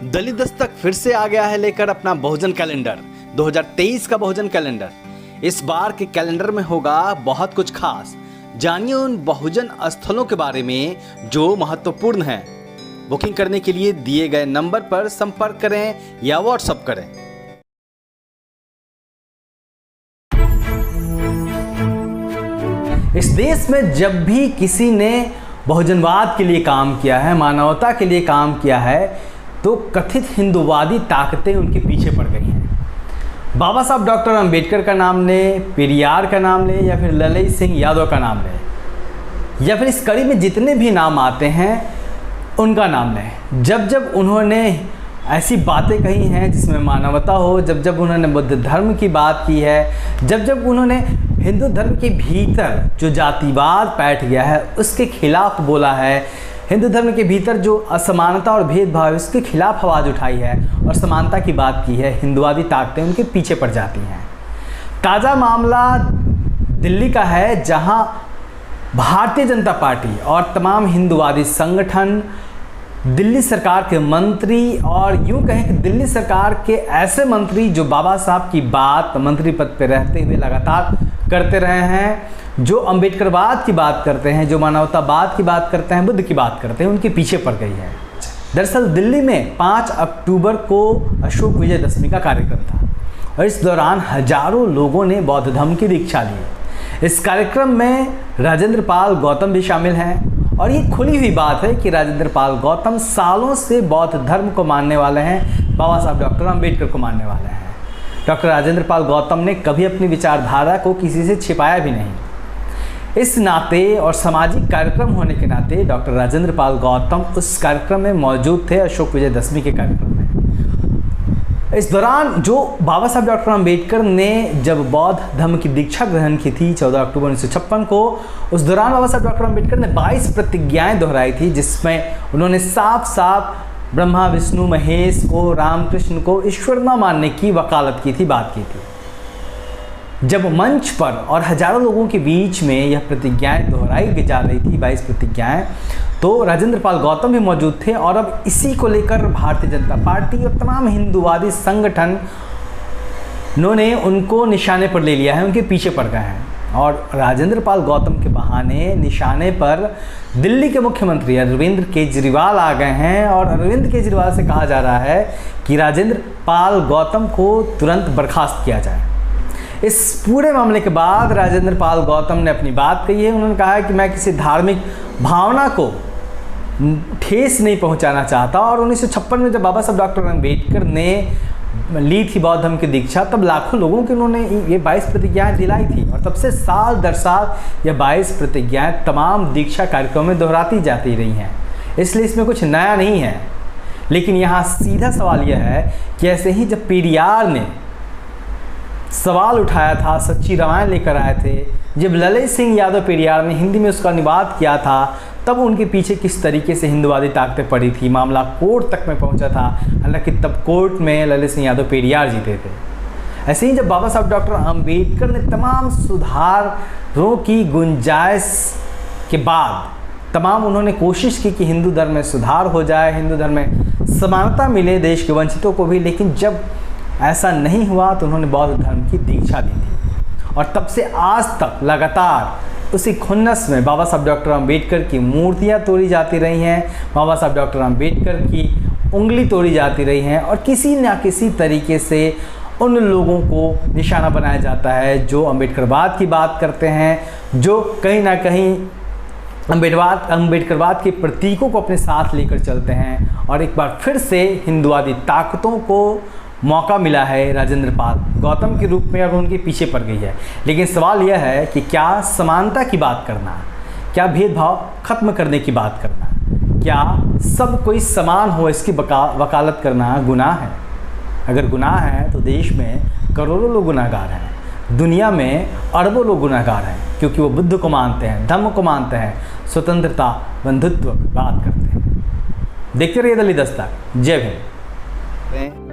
दलित दस्तक फिर से आ गया है लेकर अपना बहुजन कैलेंडर 2023 का बहुजन कैलेंडर। इस बार के कैलेंडर में होगा बहुत कुछ खास। जानिए उन बहुजन स्थलों के बारे में जो महत्वपूर्ण हैं। बुकिंग करने के लिए दिए गए नंबर पर संपर्क करें या व्हाट्सएप करें। इस देश में जब भी किसी ने बहुजनवाद के लिए काम किया है, मानवता के लिए काम किया है, तो कथित हिंदूवादी ताकतें उनके पीछे पड़ गई हैं। बाबा साहब डॉक्टर अंबेडकर का नाम लें, पेरियार का नाम लें, या फिर ललित सिंह यादव का नाम लें, या फिर इस कड़ी में जितने भी नाम आते हैं उनका नाम लें। जब जब उन्होंने ऐसी बातें कही हैं जिसमें मानवता हो, जब जब उन्होंने बुद्ध धर्म की बात की है, जब जब उन्होंने हिंदू धर्म के भीतर जो जातिवाद बैठ गया है उसके खिलाफ बोला है, हिंदू धर्म के भीतर जो असमानता और भेदभाव है उसके खिलाफ आवाज़ उठाई है और समानता की बात की है, हिंदुवादी ताकतें उनके पीछे पड़ जाती हैं। ताज़ा मामला दिल्ली का है, जहां भारतीय जनता पार्टी और तमाम हिंदुवादी संगठन, दिल्ली सरकार के मंत्री और यूं कहें कि दिल्ली सरकार के ऐसे मंत्री जो बाबा साहब की बात मंत्री पद पर रहते हुए लगातार करते रहे हैं, जो अंबेडकरवाद की बात करते हैं, जो मानवतावाद की बात करते हैं, बुद्ध की बात करते हैं, उनके पीछे पड़ गई है। दरअसल दिल्ली में 5 अक्टूबर को अशोक विजयदशमी का कार्यक्रम था और इस दौरान हजारों लोगों ने बौद्ध धर्म की दीक्षा ली। इस कार्यक्रम में राजेंद्र पाल गौतम भी शामिल हैं और ये खुली हुई बात है कि राजेंद्र पाल गौतम सालों से बौद्ध धर्म को मानने वाले हैं, बाबा साहब डॉक्टर अंबेडकर को मानने वाले हैं। डॉक्टर राजेंद्र पाल गौतम ने कभी अपनी विचारधारा को किसी से छिपाया भी नहीं। इस नाते और सामाजिक कार्यक्रम होने के नाते डॉक्टर राजेंद्र पाल गौतम उस कार्यक्रम में मौजूद थे, अशोक विजयदशमी के कार्यक्रम में। इस दौरान जो बाबा साहब डॉक्टर अंबेडकर ने जब बौद्ध धर्म की दीक्षा ग्रहण की थी 14 अक्टूबर 1956 को, उस दौरान बाबा साहब डॉक्टर अंबेडकर ने 22 प्रतिज्ञाएं दोहराई थी, जिसमें उन्होंने साफ साफ ब्रह्मा विष्णु महेश को, रामकृष्ण को ईश्वर न मानने की वकालत की थी, बात की थी। जब मंच पर और हजारों लोगों के बीच में यह प्रतिज्ञाएं दोहराई जा रही थी, 22 प्रतिज्ञाएं, तो राजेंद्र पाल गौतम भी मौजूद थे और अब इसी को लेकर भारतीय जनता पार्टी और तमाम हिंदूवादी संगठन ने उनको निशाने पर ले लिया है, उनके पीछे पड़ गए हैं। और राजेंद्र पाल गौतम के बहाने निशाने पर दिल्ली के मुख्यमंत्री अरविंद केजरीवाल आ गए हैं और अरविंद केजरीवाल से कहा जा रहा है कि राजेंद्र पाल गौतम को तुरंत बर्खास्त किया जाए। इस पूरे मामले के बाद राजेंद्र पाल गौतम ने अपनी बात कही है। उन्होंने कहा है कि मैं किसी धार्मिक भावना को ठेस नहीं पहुंचाना चाहता और 1956 में जब बाबा साहब डॉक्टर अंबेडकर ने ली थी बौद्ध धर्म की दीक्षा, तब लाखों लोगों के उन्होंने ये 22 प्रतिज्ञाएं दिलाई थी और तब से साल दर साल ये 22 प्रतिज्ञाएं तमाम दीक्षा कार्यक्रमों में दोहराती जाती रही हैं, इसलिए इसमें कुछ नया नहीं है। लेकिन यहाँ सीधा सवाल यह है कि ऐसे ही जब पेरियार ने सवाल उठाया था, सच्ची रामायण लेकर आए थे, जब ललित सिंह यादव पेरियार ने हिंदी में उसका अनुवाद किया था, तब उनके पीछे किस तरीके से हिंदुवादी ताकतें पड़ी थी, मामला कोर्ट तक में पहुंचा था। हालांकि तब कोर्ट में ललित सिंह यादव पेरियार जीते थे। ऐसे ही जब बाबा साहब डॉक्टर अंबेडकर ने तमाम सुधारों की गुंजाइश के बाद तमाम उन्होंने कोशिश की कि हिंदू धर्म में सुधार हो जाए, हिंदू धर्म में समानता मिले देश के वंचितों को भी, लेकिन जब ऐसा नहीं हुआ तो उन्होंने बौद्ध धर्म की दीक्षा दी थी और तब से आज तक लगातार उसी खुन्नस में बाबा साहब डॉक्टर अंबेडकर की मूर्तियां तोड़ी जाती रही हैं, बाबा साहब डॉक्टर अंबेडकर की उंगली तोड़ी जाती रही हैं और किसी न किसी तरीके से उन लोगों को निशाना बनाया जाता है जो अंबेडकरवाद की बात करते हैं, जो कहीं ना कहीं अंबेडकरवाद के प्रतीकों को अपने साथ लेकर चलते हैं। और एक बार फिर से हिंदुवादी ताकतों को मौका मिला है राजेंद्र पाल गौतम के रूप में और उनके पीछे पड़ गई है। लेकिन सवाल यह है कि क्या समानता की बात करना, क्या भेदभाव खत्म करने की बात करना, क्या सब कोई समान हो इसकी वकालत करना गुनाह है? अगर गुनाह है तो देश में करोड़ों लोग गुनाहगार हैं, दुनिया में अरबों लोग गुनाहगार हैं, क्योंकि वो बुद्ध को मानते हैं, धर्म को मानते हैं, स्वतंत्रता बंधुत्व की बात करते हैं। देखते रहिए दिल्ली दस्तक। जय भीम।